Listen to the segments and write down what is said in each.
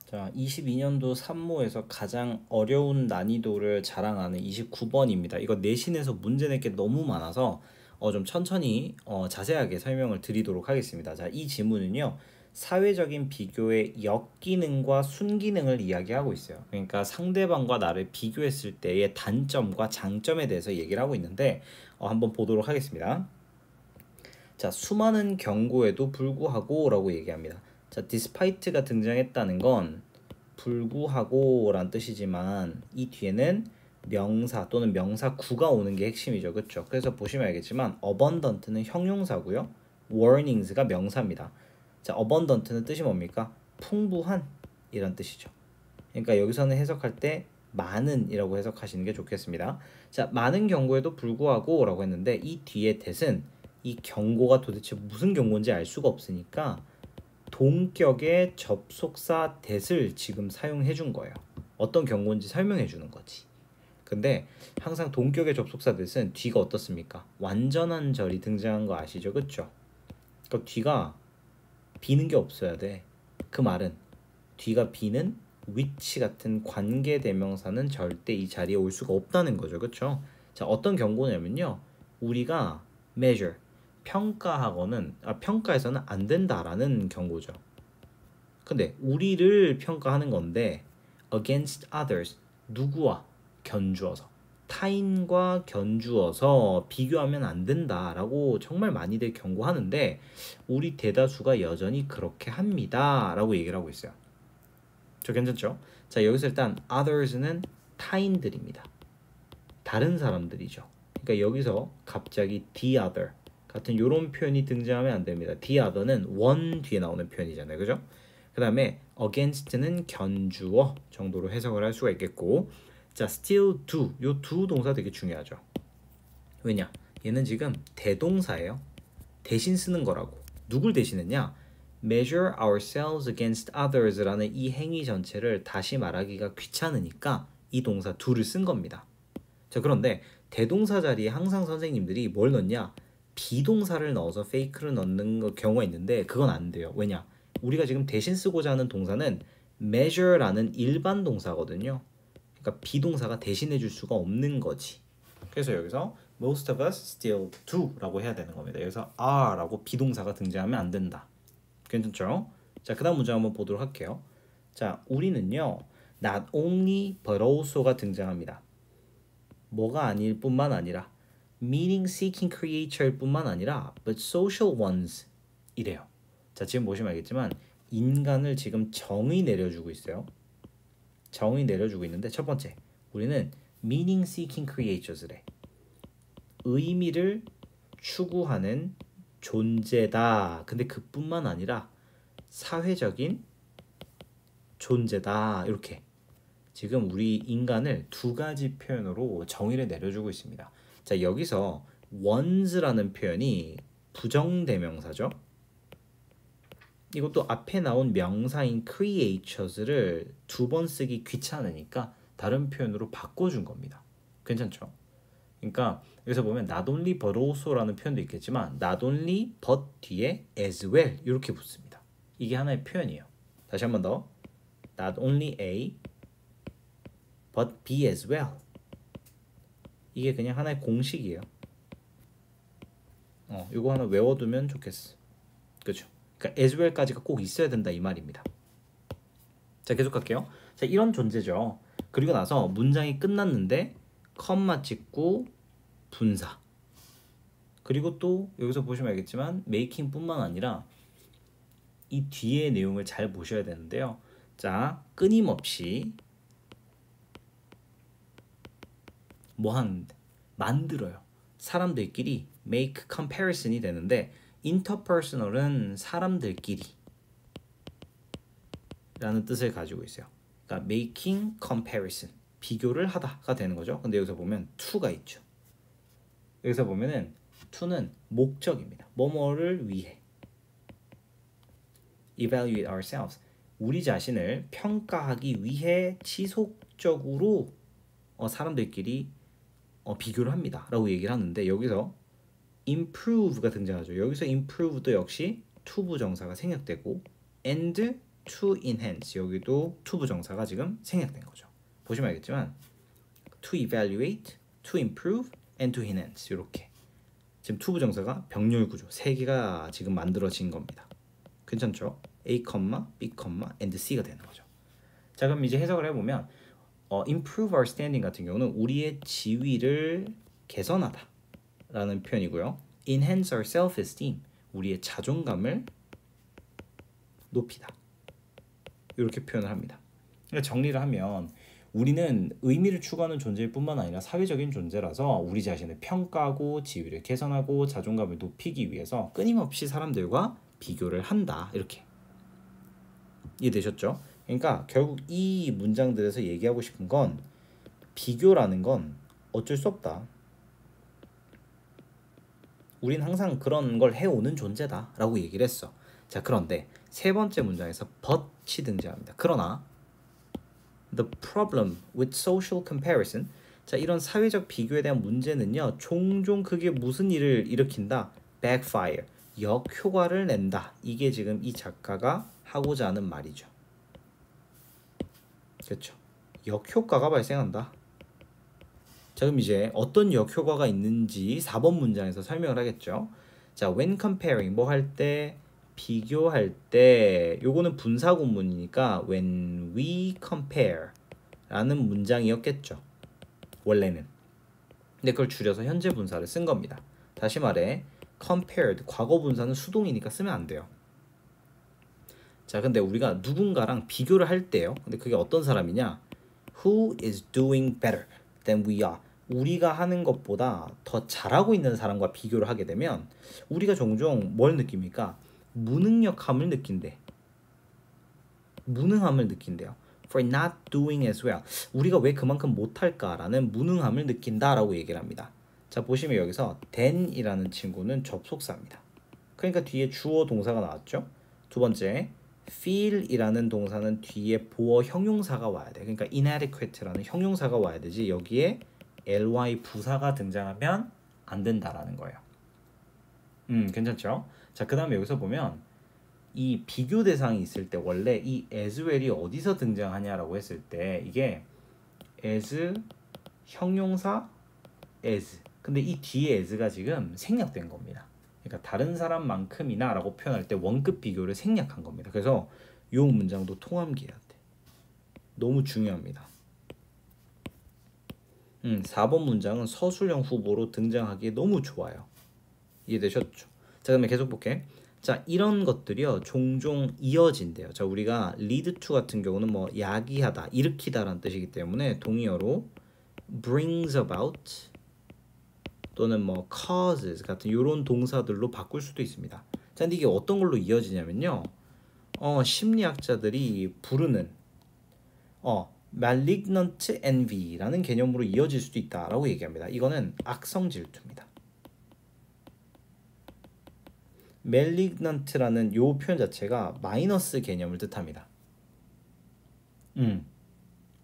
자, 22년도 산모에서 가장 어려운 난이도를 자랑하는 29번입니다. 이거 내신에서 문제 낼 게 너무 많아서 좀 천천히 자세하게 설명을 드리도록 하겠습니다. 자, 이 지문은요. 사회적인 비교의 역기능과 순기능을 이야기하고 있어요. 그러니까 상대방과 나를 비교했을 때의 단점과 장점에 대해서 얘기를 하고 있는데 한번 보도록 하겠습니다. 자, 수많은 경고에도 불구하고 라고 얘기합니다. 자, despite가 등장했다는 건 불구하고 란 뜻이지만 이 뒤에는 명사 또는 명사구가 오는 게 핵심이죠. 그렇죠? 그래서 보시면 알겠지만 abundant는 형용사고요. warnings가 명사입니다. 자, abundant는 뜻이 뭡니까? 풍부한 이런 뜻이죠. 그러니까 여기서는 해석할 때 많은 이라고 해석하시는 게 좋겠습니다. 자, 많은 경고에도 불구하고 라고 했는데 이 뒤에 that은 이 경고가 도대체 무슨 경고인지 알 수가 없으니까 동격의 접속사 that을 지금 사용해 준 거예요. 어떤 경고인지 설명해 주는 거지. 근데 항상 동격의 접속사 that은 뒤가 어떻습니까? 완전한 절이 등장한 거 아시죠? 그쵸? 그러니까 뒤가 비는 게 없어야 돼. 그 말은 뒤가 비는 which 같은 관계 대명사는 절대 이 자리에 올 수가 없다는 거죠. 그쵸? 자, 어떤 경고냐면요. 우리가 measure 평가해서는 안 된다라는 경고죠. 근데 우리를 평가하는 건데 against others 누구와 견주어서 타인과 견주어서 비교하면 안 된다라고 정말 많이들 경고하는데 우리 대다수가 여전히 그렇게 합니다라고 얘기를 하고 있어요. 저 괜찮죠? 자, 여기서 일단 others는 타인들입니다. 다른 사람들이죠. 그러니까 여기서 갑자기 the other 같은 이런 표현이 등장하면 안 됩니다. the other는 one 뒤에 나오는 표현이잖아요. 그죠? 그 다음에 against는 견주어 정도로 해석을 할 수가 있겠고, 자, still do 요 do 동사 되게 중요하죠. 왜냐? 얘는 지금 대동사예요. 대신 쓰는 거라고. 누굴 대신했냐? measure ourselves against others라는 이 행위 전체를 다시 말하기가 귀찮으니까 이 동사 do를 쓴 겁니다. 자, 그런데 대동사 자리에 항상 선생님들이 뭘 넣냐? 비동사를 넣어서 fake를 넣는 경우가 있는데 그건 안 돼요. 왜냐? 우리가 지금 대신 쓰고자 하는 동사는 measure라는 일반 동사거든요. 그러니까 비동사가 대신해 줄 수가 없는 거지. 그래서 여기서 most of us still do 라고 해야 되는 겁니다. 여기서 are 라고 비동사가 등장하면 안 된다. 괜찮죠? 자, 그 다음 문제 한번 보도록 할게요. 자, 우리는요 not only but also가 등장합니다. 뭐가 아닐 뿐만 아니라 meaning seeking creature일 뿐만 아니라 but social ones 이래요. 자, 지금 보시면 알겠지만 인간을 지금 정의 내려주고 있어요. 정의 내려주고 있는데 첫 번째, 우리는 meaning seeking creatures래. 의미를 추구하는 존재다. 근데 그뿐만 아니라 사회적인 존재다. 이렇게 지금 우리 인간을 두 가지 표현으로 정의를 내려주고 있습니다. 자, 여기서 ones라는 표현이 부정대명사죠. 이것도 앞에 나온 명사인 creatures를 두 번 쓰기 귀찮으니까 다른 표현으로 바꿔준 겁니다. 괜찮죠? 그러니까 여기서 보면 not only but also라는 표현도 있겠지만 not only but 뒤에 as well 이렇게 붙습니다. 이게 하나의 표현이에요. 다시 한 번 더. not only A but B as well. 이게 그냥 하나의 공식이에요. 이거 하나 외워두면 좋겠어. 그렇죠? 그러니까 as well까지가 꼭 있어야 된다 이 말입니다. 자, 계속 갈게요. 자, 이런 존재죠. 그리고 나서 문장이 끝났는데 컴마 찍고 분사. 그리고 또 여기서 보시면 알겠지만 making 뿐만 아니라 이 뒤에 내용을 잘 보셔야 되는데요. 자, 끊임없이 뭐 하는데? 만들어요. 사람들끼리 make comparison이 되는데 interpersonal은 사람들끼리 라는 뜻을 가지고 있어요. 그러니까 making comparison 비교를 하다가 되는 거죠. 근데 여기서 보면 to가 있죠. 여기서 보면은 to는 목적입니다. 뭐뭐를 위해 evaluate ourselves 우리 자신을 평가하기 위해 지속적으로 사람들끼리 비교를 합니다 라고 얘기를 하는데 여기서 improve가 등장하죠. 여기서 improve도 역시 to 부정사가 생략되고 and to enhance 여기도 to 부정사가 지금 생략된 거죠. 보시면 알겠지만 to evaluate, to improve, and to enhance 이렇게 지금 to 부정사가 병렬 구조 3개가 지금 만들어진 겁니다. 괜찮죠? A, B, and C가 되는 거죠. 자 그럼 이제 해석을 해보면 improve our standing 같은 경우는 우리의 지위를 개선하다 라는 표현이고요. enhance our self-esteem 우리의 자존감을 높이다 이렇게 표현을 합니다. 그러니까 정리를 하면 우리는 의미를 추구하는 존재일 뿐만 아니라 사회적인 존재라서 우리 자신을 평가하고 지위를 개선하고 자존감을 높이기 위해서 끊임없이 사람들과 비교를 한다 이렇게 이해되셨죠? 그러니까 결국 이 문장들에서 얘기하고 싶은 건 비교라는 건 어쩔 수 없다. 우린 항상 그런 걸 해오는 존재다 라고 얘기를 했어. 자 그런데 세 번째 문장에서 but이 등장합니다. 그러나 the problem with social comparison 자 이런 사회적 비교에 대한 문제는요 종종 그게 무슨 일을 일으킨다? backfire 역효과를 낸다. 이게 지금 이 작가가 하고자 하는 말이죠. 그렇죠. 역효과가 발생한다. 자 그럼 이제 어떤 역효과가 있는지 4번 문장에서 설명을 하겠죠. 자 when comparing 뭐 할 때 비교할 때 요거는 분사 구문이니까 when we compare 라는 문장이었겠죠. 원래는. 근데 그걸 줄여서 현재 분사를 쓴 겁니다. 다시 말해 compared 과거 분사는 수동이니까 쓰면 안 돼요. 자 근데 우리가 누군가랑 비교를 할 때요. 근데 그게 어떤 사람이냐? Who is doing better than we are? 우리가 하는 것보다 더 잘하고 있는 사람과 비교를 하게 되면 우리가 종종 뭘 느낍니까? 무능력함을 느낀대. 무능함을 느낀대요. For not doing as well. 우리가 왜 그만큼 못할까라는 무능함을 느낀다라고 얘기를 합니다. 자 보시면 여기서 than이라는 친구는 접속사입니다. 그러니까 뒤에 주어 동사가 나왔죠. 두 번째 feel이라는 동사는 뒤에 보어 형용사가 와야 돼. 그러니까 inadequate라는 형용사가 와야 되지 여기에 ly 부사가 등장하면 안 된다라는 거예요. 괜찮죠? 자, 그 다음에 여기서 보면 이 비교 대상이 있을 때 원래 이 as well이 어디서 등장하냐라고 했을 때 이게 as 형용사 as 근데 이 뒤에 as가 지금 생략된 겁니다. 그러니까 다른 사람만큼이나 라고 표현할 때 원급 비교를 생략한 겁니다. 그래서 이 문장도 통함기해야 돼. 너무 중요합니다. 4번 문장은 서술형 후보로 등장하기에 너무 좋아요. 이해되셨죠? 자 그러면 계속 볼게. 자 이런 것들이요 종종 이어진대요. 자 우리가 lead to 같은 경우는 뭐 야기하다, 일으키다라는 뜻이기 때문에 동의어로 brings about 또는 뭐 causes 같은 이런 동사들로 바꿀 수도 있습니다. 자 근데 이게 어떤 걸로 이어지냐면요. 심리학자들이 부르는 malignant envy라는 개념으로 이어질 수도 있다라고 얘기합니다. 이거는 악성 질투입니다. malignant라는 요 표현 자체가 마이너스 개념을 뜻합니다.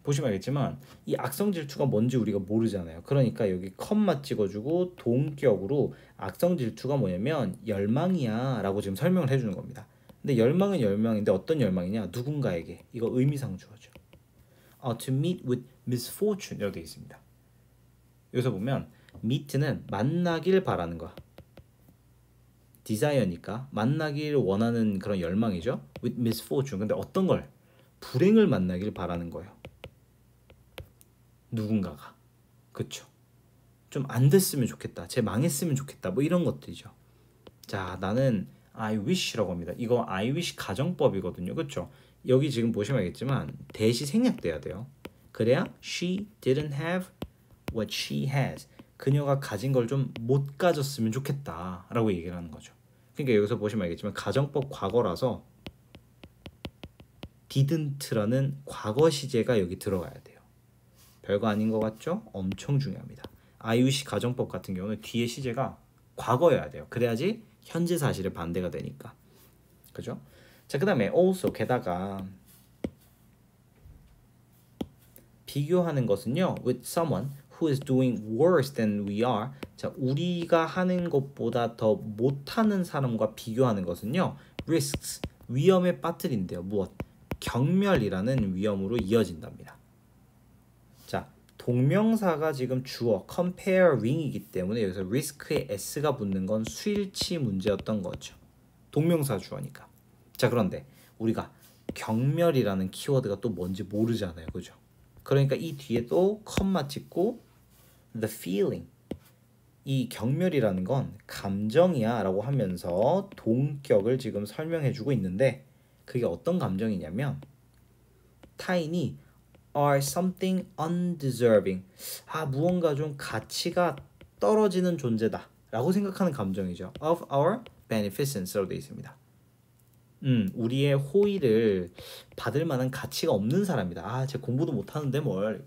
보시면 알겠지만 이 악성 질투가 뭔지 우리가 모르잖아요. 그러니까 여기 컴마 찍어주고 동격으로 악성 질투가 뭐냐면 열망이야 라고 지금 설명을 해주는 겁니다. 근데 열망은 열망인데 어떤 열망이냐? 누군가에게. 이거 의미상 주어죠. To meet with misfortune 이라고 되어 있습니다. 여기서 보면 meet는 만나길 바라는 거. desire니까 만나길 원하는 그런 열망이죠. with misfortune. 근데 어떤 걸? 불행을 만나길 바라는 거예요. 누군가가. 그쵸? 좀 안 됐으면 좋겠다. 쟤 망했으면 좋겠다. 뭐 이런 것들이죠. 자, 나는 I wish라고 합니다. 이거 I wish 가정법이거든요. 그쵸? 여기 지금 보시면 알겠지만 대시 생략돼야 돼요. 그래야 she didn't have what she has. 그녀가 가진 걸 좀 못 가졌으면 좋겠다 라고 얘기를 하는 거죠. 그러니까 여기서 보시면 알겠지만 가정법 과거라서 didn't라는 과거 시제가 여기 들어가야 돼요. 별거 아닌 것 같죠? 엄청 중요합니다. I wish 가정법 같은 경우는 뒤에 시제가 과거여야 돼요. 그래야지 현재 사실의 반대가 되니까. 그죠? 자, 그 다음에 also 게다가 비교하는 것은요 with someone who is doing worse than we are. 자, 우리가 하는 것보다 더 못하는 사람과 비교하는 것은요 risks 위험에 빠뜨린대요. 무엇? 경멸이라는 위험으로 이어진답니다. 자, 동명사가 지금 주어 comparing이기 때문에 여기서 risk에 s가 붙는 건 수일치 문제였던 거죠. 동명사 주어니까. 자, 그런데 우리가 경멸이라는 키워드가 또 뭔지 모르잖아요. 그죠? 그러니까 이 뒤에 또 컴마 찍고 the feeling, 이 경멸이라는 건 감정이야 라고 하면서 동격을 지금 설명해주고 있는데 그게 어떤 감정이냐면 타인이 are something undeserving, 무언가 좀 가치가 떨어지는 존재다 라고 생각하는 감정이죠. of our beneficence라고 되어 있습니다. 우리의 호의를 받을 만한 가치가 없는 사람이다. 쟤 공부도 못하는데 뭘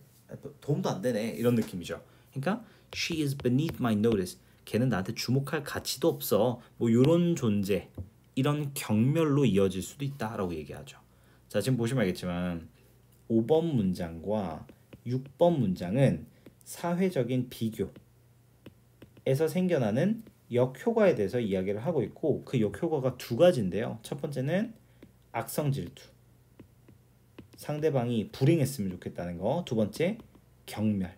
도움도 안 되네 이런 느낌이죠. 그러니까 she is beneath my notice, 걔는 나한테 주목할 가치도 없어, 뭐 이런 존재, 이런 경멸로 이어질 수도 있다라고 얘기하죠. 자, 지금 보시면 알겠지만 5번 문장과 6번 문장은 사회적인 비교에서 생겨나는 역효과에 대해서 이야기를 하고 있고 그 역효과가 두 가지인데요. 첫 번째는 악성 질투, 상대방이 불행했으면 좋겠다는 거. 두 번째, 경멸,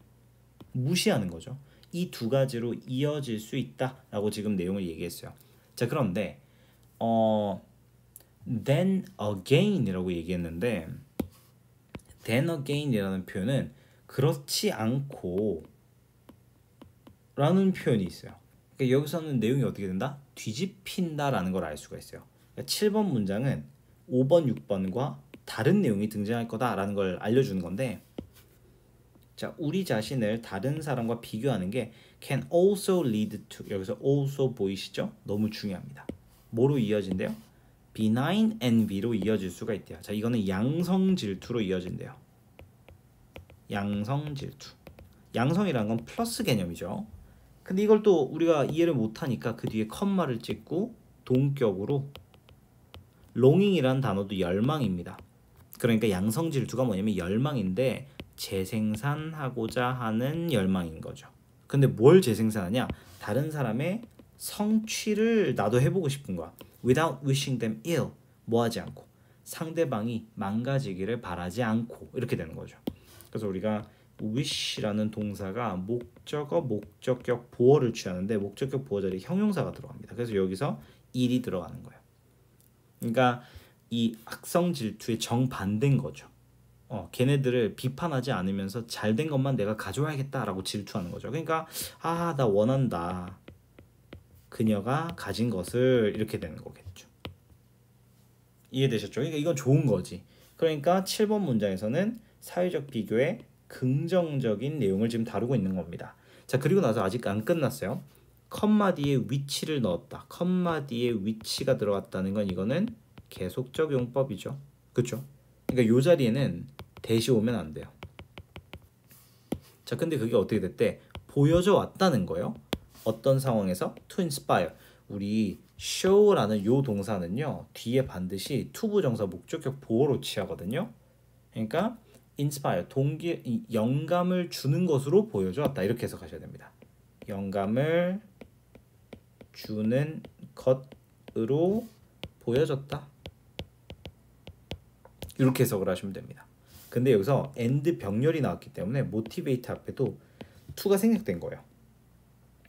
무시하는 거죠. 이 두 가지로 이어질 수 있다라고 지금 내용을 얘기했어요. 자, 그런데 then again이라고 얘기했는데 then again이라는 표현은 그렇지 않고 라는 표현이 있어요. 그러니까 여기서는 내용이 어떻게 된다? 뒤집힌다라는 걸 알 수가 있어요. 그러니까 7번 문장은 5번, 6번과 다른 내용이 등장할 거다라는 걸 알려주는 건데, 자, 우리 자신을 다른 사람과 비교하는 게 can also lead to, 여기서 also 보이시죠? 너무 중요합니다. 뭐로 이어진대요? benign envy로 이어질 수가 있대요. 자, 이거는 양성 질투로 이어진대요. 양성 질투. 양성이라는 건 플러스 개념이죠. 근데 이걸 또 우리가 이해를 못하니까 그 뒤에 컴마를 찍고 동격으로 longing이라는 단어도 열망입니다. 그러니까 양성 질투가 뭐냐면 열망인데 재생산하고자 하는 열망인 거죠. 근데 뭘 재생산하냐? 다른 사람의 성취를 나도 해보고 싶은 거야. Without wishing them ill, 뭐 하지 않고 상대방이 망가지기를 바라지 않고 이렇게 되는 거죠. 그래서 우리가 wish라는 동사가 목적어, 목적격, 보어를 취하는데 목적격, 보어 자리에 형용사가 들어갑니다. 그래서 여기서 일이 들어가는 거예요. 그러니까 이 악성 질투의 정반대인 거죠. 걔네들을 비판하지 않으면서 잘된 것만 내가 가져와야겠다라고 질투하는 거죠. 그러니까 나 원한다, 그녀가 가진 것을, 이렇게 되는 거겠죠. 이해되셨죠? 그러니까 이건 좋은 거지. 그러니까 7번 문장에서는 사회적 비교의 긍정적인 내용을 지금 다루고 있는 겁니다. 자, 그리고 나서 아직 안 끝났어요. 컴마 뒤에 위치를 넣었다. 컴마 뒤에 위치가 들어갔다는 건 이거는 계속적 용법이죠. 그렇죠? 그러니까 이 자리에는 대시 오면 안 돼요. 자, 근데 그게 어떻게 됐대? 보여져 왔다는 거예요. 어떤 상황에서? To inspire. 우리 show라는 요 동사는요, 뒤에 반드시 투부정사 목적격 보어로 취하거든요. 그러니까 inspire, 영감을 주는 것으로 보여져 왔다. 이렇게 해석하셔야 됩니다. 영감을 주는 것으로 보여졌다. 이렇게 해석을 하시면 됩니다. 근데 여기서 and 병렬이 나왔기 때문에 motivate 앞에도 to가 생략된 거예요.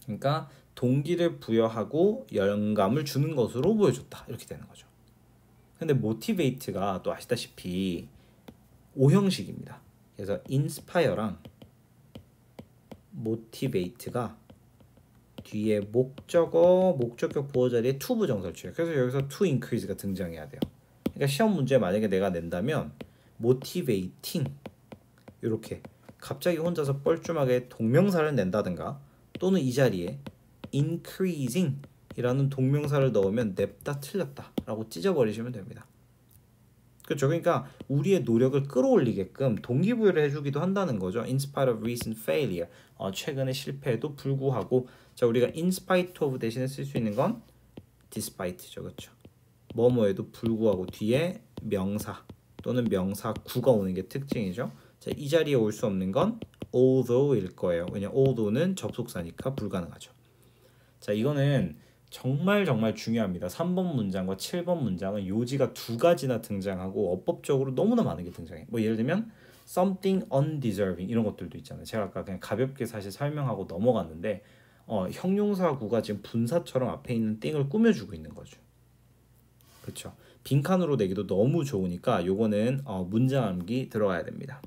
그러니까 동기를 부여하고 영감을 주는 것으로 보여줬다. 이렇게 되는 거죠. 근데 motivate가 또 아시다시피 오형식입니다. 그래서 inspire랑 motivate가 뒤에 목적어, 목적격 보어 자리에 to 부정사를 취해요. 그래서 여기서 to increase가 등장해야 돼요. 그러니까 시험 문제 만약에 내가 낸다면 motivating 이렇게 갑자기 혼자서 뻘쭘하게 동명사를 낸다든가, 또는 이 자리에 increasing 이라는 동명사를 넣으면 냅다 틀렸다 라고 찢어버리시면 됩니다. 그렇죠. 그러니까 우리의 노력을 끌어올리게끔 동기부여를 해주기도 한다는 거죠. In spite of recent failure, 최근의 실패에도 불구하고. 자, 우리가 in spite of 대신에 쓸 수 있는 건 despite죠. 그렇죠. 뭐뭐에도 불구하고 뒤에 명사 또는 명사구가 오는 게 특징이죠. 자, 이 자리에 올 수 없는 건 although일 거예요. 왜냐면 although는 접속사니까 불가능하죠. 자, 이거는 정말 정말 중요합니다. 3번 문장과 7번 문장은 요지가 두 가지나 등장하고 어법적으로 너무나 많은 게 등장해. 뭐 예를 들면 something undeserving 이런 것들도 있잖아요. 제가 아까 그냥 가볍게 사실 설명하고 넘어갔는데 형용사구가 지금 분사처럼 앞에 있는 띵을 꾸며주고 있는 거죠. 그렇죠. 빈칸으로 내기도 너무 좋으니까 요거는 문장 암기 들어가야 됩니다.